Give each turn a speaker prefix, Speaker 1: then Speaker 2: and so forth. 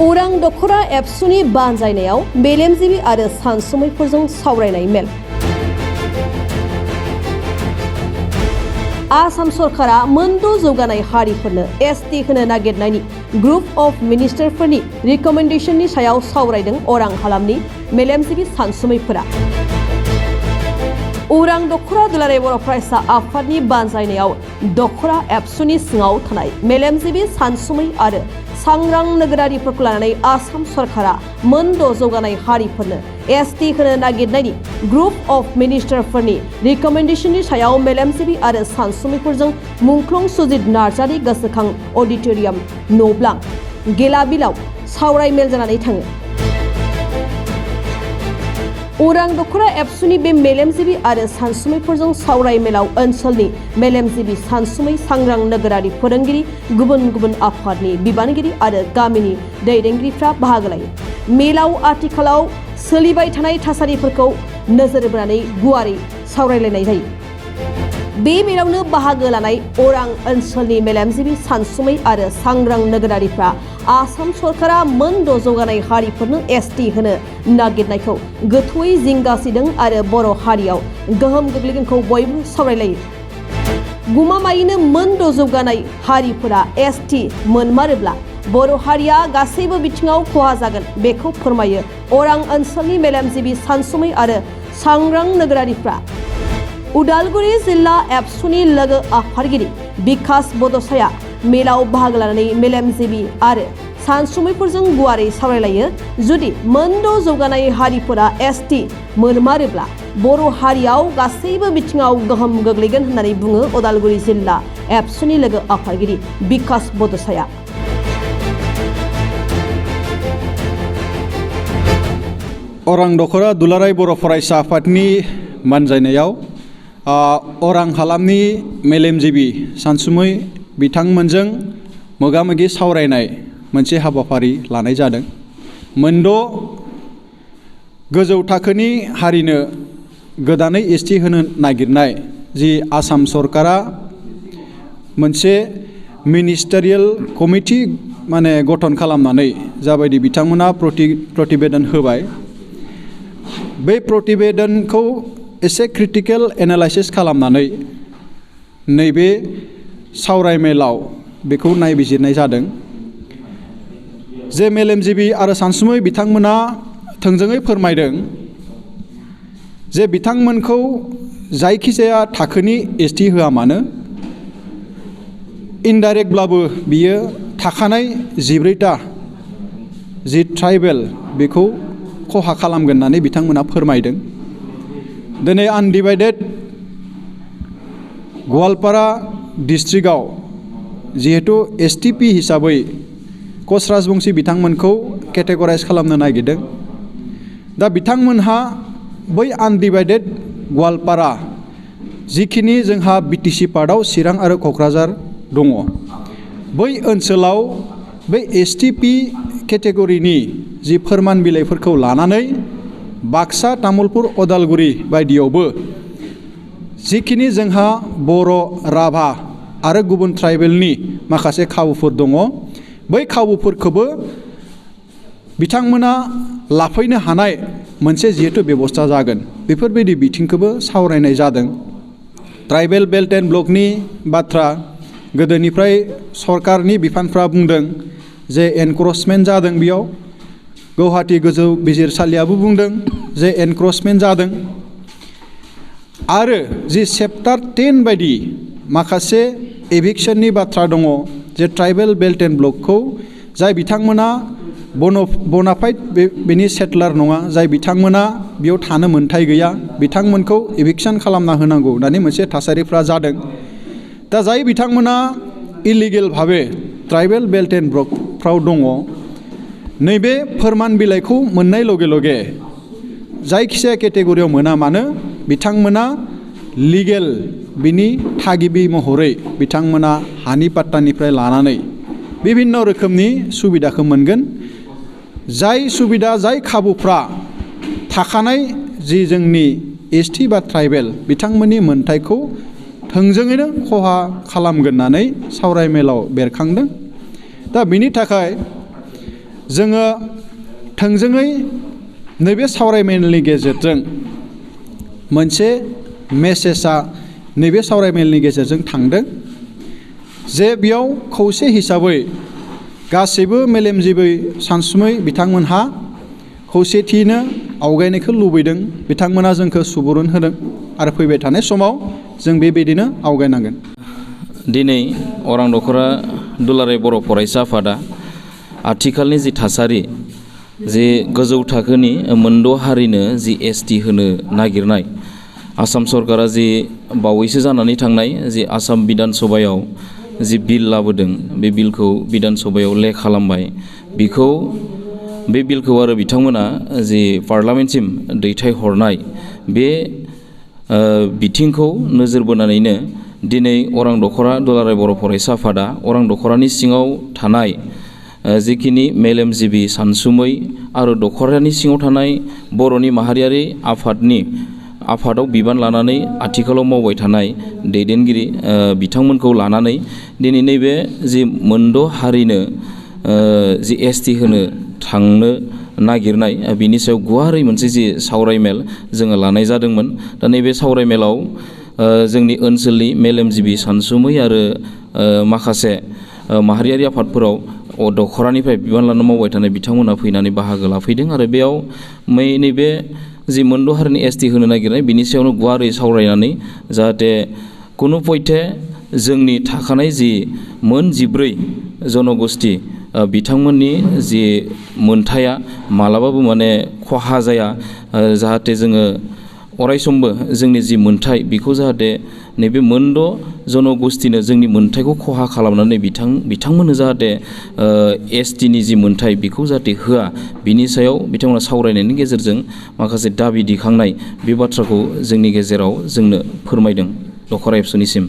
Speaker 1: उरां दखरा एबसुनि बानजायनायाव मेलेमजिबि आरो सानसुमैफोरजों सावरायनाय मेल। आसाम सरकारा मोनद' जौगानाय हारिफोरनो एसटि होनो नागिरनायनि ग्रुप अफ मिनिस्टारफोरनि रिकमेन्डेशननि सायाव सावरायदों अरां हालामनि मेलेमजिबि सानसुमैफोरा। उरां दखरा दुलाराय बर' फरायसा आफादनि बानजायनायाव दखरा एबसुनि सिङाव थानाय मेलेमजिबि सानसुमै आरो सांग्रां नोगोरारिफोरखौ लानानै आसाम सरकारा मोनद' जौगानाय हारिफोरनो एसटि होनो नागिरनायनि ग्रुप अफ मिनिस्टारफोरनि रिकमेन्डेशननि सायाव मेलेमजिबि आरो सानसुमैफोरजों मुंख्लं सुजित नार्जारि गोसोखां अडिट'रियाम नब्लां गेलाबिलाव सावरायमेल जानानै थाङो। उरां दखरा एबसुनि बे मेलेमजिबि आरो सानसुमैफोरजों सावरायमेलाव ओनसोलनि मेलेमजिबि सानसुमै सांग्रां नोगोरारि फोरोंगिरि गुबुन गुबुन आफादनि बिबानगिरि आरो गामिनि दैदेनगिरिफ्रा बाहागो लायो। मेलाव आथिखालाव सोलिबाय थानाय थासारिफोरखौ नोजोर बोनानै गुवारै सावरायलायनाय जायो। बे मेलावनो बाहागो लानाय अरां ओनसोलनि मेलेमजिबि सानसुमै आरो सांग्रां नोगोरारिफ्रा आसाम सरकारा मोनद' जौगानाय हारिफोरनो एसटि होनो नागिरनायखौ गोथौयै जिंगासिदों आरो बर' हारियाव गोहोम गोग्लैगोनखौ बयबो सावरायलायो। गमामायैनो मोनद' जौगानाय हारिफोरा एसटि मोनमारोब्ला बर' हारिया गासैबो बिथिङाव खहा जागोन बेखौ फोरमायो अरां ओनसोलनि मेलेमजिबि सानसुमै आरो सांग्रां नोगोरारिफ्रा। उदालगुरि जिल्ला एबसुनि लोगो आफादगिरि बिकास बड'साया मेलाव बाहागो लानानै मेलेमजिबि आरो सानसुमैफोरजों गुवारै सावरायलायो। जुदि मोनद' जौगानाय हारिफोरा एसटि मोनमारोब्ला बर' हारियाव गासैबो बिथिङाव गोहोम गोग्लैगोन होननानै बुङो उदालगुरि जिल्ला एबसुनि लोगो आफादगिरि बिकास बड'साया।
Speaker 2: अरां दखरा दुलाराय बर' फरायसा आफादनि बानजायनायाव अरां हालामनि मेलेमजिबि सानसुमै बिथांमोनजों मोगा-मोगि सावरायनाय मोनसे हाबाफारि लानाय जादों। मोनद' गोजौ थाखोनि हारिनो गोदानै एसटि होनो नागिरनाय जि आसाम सरकारा मोनसे मिनिस्टारियेल कमिटि गठन खालामनानै जाबायदि बिथांमोना प्रतिवेदन होबाय, बे प्रतिवेदनखौ एसे क्रिटिकेल एनालाइसिस खालामनानै नैबे सावरायमेलाव बेखौ नायबिजिरनाय जादों। जे मेलेमजिबि आरो सानसुमै बिथांमोना थोंजोङै फोरमायदों जे बिथांमोनखौ जायखिजाया थाखोनि एसटि होआ मानो इनडाइरेक्टब्लाबो बियो थाखानाय 14टा जि ट्राइबेल बेखौ खहा खालामगोन होननानै बिथांमोना फोरमायदों। दिनै आनडिभाइडेड गवालपारा डिस्ट्रिक्टआव जिहेतु एसटिपि हिसाबै कच राजबंसि बिथांमोनखौ केटेगराइज खालामनो नागिरदों। दा बिथांमोनहा बै आनडिभाइडेड गवालपारा जिखिनि जोंहा बिटिसि पार्टआव चिरां आरो क'क्राझार दङ, बै ओनसोलाव बै एसटिपि केटेगरिनि जि फोरमान बिलाइफोरखौ लानानै बाक्सा, तामुलपुर, अदालगुरि बायदियावबो जिखिनि जोंहा बर', राभा आरो गुबुन ट्राइबेलनि माखासे खाबुफोर दङ, बै खाबुफोरखौबो बिथांमोना लाफैनो हानाय मोनसे जिहेतु बेबस्था जागोन, बेफोरबायदि बिथिंखौबो सावरायनाय जादों। ट्राइबेल बेल्ट एन्ड ब्लकनि बाथ्रा गोदोनिफ्राय सरकारनि बिफानफ्रा बुंदों जे एनक्रचमेन्ट जादों। बेयाव गुवाहाटी गोजौ बिजिरसालियाबो बुंदों जे एनक्रचमेन्ट जादों। आरो जि चेप्टार 10 बायदि माखासे एभिक्सननि बाथ्रा दङ, जे ट्राइबेल बेल्ट एन्ड ब्लकखौ जाय बिथांमोना बनाफाइड बेनि सेटलार नङा, जाय बिथांमोना बेयाव थानो मोन्थाय गैया, बिथांमोनखौ एभिक्सन खालामना होनांगौ होननानै मोनसे थासारिफ्रा जादों। दा जाय बिथांमोना इलिगेल भाबे ट्राइबेल बेल्ट एन्ड ब्लकफ्राव दङ, नैबे फोरमान बिलाइखौ मोननाय लगे लगे जायखिजाया केटेगरियाव मोना मानो बिथांमोना लिगेल बिनि थागिबि महरै बिथांमोना हानि पाट्टानिफ्राय लानानै बिभिन्न रोखोमनि सुबिदाखौ मोनगोन। जाय सुबिदा, जाय खाबुफ्रा थाखानाय जि जोंनि एसटि बा ट्राइबेल बिथांमोननि मोन्थायखौ थोंजोङैनो खहा खालामगोन होननानै सावरायमेलाव बेरखांदों। दा बिनि थाखाय जोङो थोंजोङै नैबे सावरायमेलनि गेजेरजों मोनसे मेसेजआ नैबे सावरायमेलनि गेजेरजों थांदों जे बेयाव खौसे हिसाबै गासैबो मेलेमजिबि सानसुमै बिथांमोनहा खौसेथियैनो आवगायनायखौ लुबैदों। बिथांमोना जोंखौ सुबुरुन होदों आरो फैबाय थानाय समाव जों बेबायदिनो आवगायनांगोन।
Speaker 3: दिनै अरां दख'रा दुलाराय बर' फरायसा आफादा आथिखालनि जि थासारि, जि गोजौ थाखोनि मोनद' हारिनो जि एसटि होनो नागिरनाय, आसाम सरकारा जि बावैसो जानानै थांनाय जि आसाम बिधान सभायाव जि बिल लाबोदों, बे बिलखौ बिधान सभायाव खालामबाय। बे बिलखौ आरो बिथांमोना जि पार्लामेन्टसिम दैथायहरनाय, बे बिथिंखौ नोजोर बोनानैनो दिनै अरां दख'रा दुलाराय बर' फरायसा आफादा अरां दख'रानि सिङाव थानाय जिखिनि मेलेमजिबि सानसुमै आरो दख'रानि सिङाव थानाय बर'नि माहारियारि आफादाव बिबान लानानै आथिखालाव मावबाय थानाय दैदेनगिरि बिथांमोनखौ लानानै दिनै नैबे जि मोनद' हारिनो जि एसटि होनो थांनो नागिरनाय, बिनि सायाव गुवारै मोनसे जि सावरायमेल जोङो लानाय जादोंमोन। दा नैबे सावरायमेलाव जोंनि ओनसोलनि मेलेमजिबि सानसुमै आरो माखासे माहारियारि आफादफोराव दख'रानिफ्राय बिबान लाना मावबाय थानाय बिथांमोना फैनानै बाहागो लाफैदों आरो बेयाव नैबे जि मोनद' हारिनि एसटि होनो नागिरनाय, बिनि सायावनो गुवारै सावरायनानै जाहाथे कुनु पयथे जोंनि थाखानाय जि मोन 14 जनगोष्ठी बिथांमोननि जि मोनथाया मालाबाबो खहा जाया, जाहाथे जोङो अरायसमबो जोंनि जि मोनथाय बेखौ जाहाथे नैबे मोनद' जनगोष्ठीनो जोंनि मोनथायखौ खहा खालामनानै बिथांमोननो जाहाथे एसटिनि जि मोनथाय बेखौ जाहाथे होआ, बिनि सायाव बिथांमोना सावरायनायनि गेजेरजों माखासे दाबि दिखांनाय बे बाथ्राखौ जोंनि गेजेराव जोंनो फोरमायदों दख'रा एबसुनिसिम।